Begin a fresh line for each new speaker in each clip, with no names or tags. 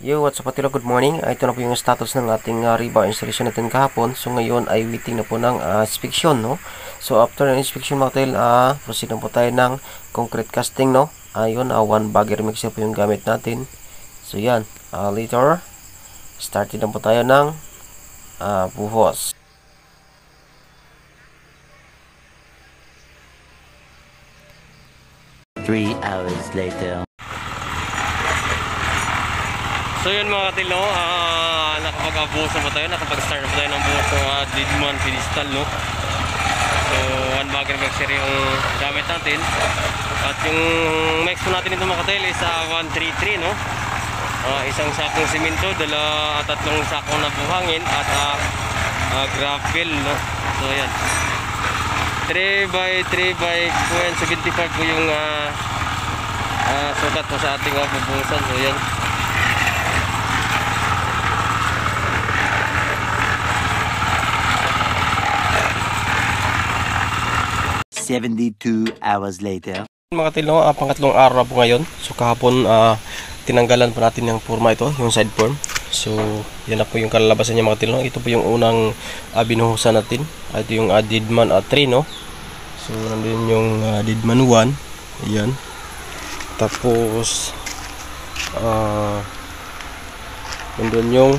Yo, what's up Patilo? Good morning. Ito na po yung status ng ating rebar installation natin kahapon. So ngayon ay waiting na po ng inspection, no? So after ng inspection mga katil, proceed na po tayo ng concrete casting, no? Ayun, 1 bagger mixer po yung gamit natin. So yan, later started na po tayo ng buhos.
Three hours later.
So yun mga katil, no? Nakapag-buhos na po tayo, nakapag-start na po tayo ng buhos ng Didman pedestal, no? So 1 bagger mixer yung gamit natin. At yung mix po natin ito mga katil is 133, no? Isang sakong simento, tatlong sakong na buhangin at gravel, no? So yan, 3x3 by 75 po yung sukat po sa ating bubuhusan. So yan,
72 hours later.
Mga katil, no? Pangatlong araw po ngayon. So kahapon tinanggalan po natin yung forma ito, yung side form. So yan na po yung kalalabasan niya mga katil, no? Ito po yung unang binuhusan natin. Ito yung Didman 3, no? So nandun yung Didman 1. Ayan. Tapos nandun yung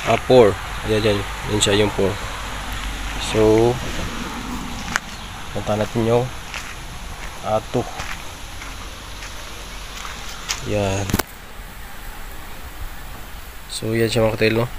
4. Ayan, yan siya yung 4. So punta natin yung 2. Yan. So yan siya mga katil, no?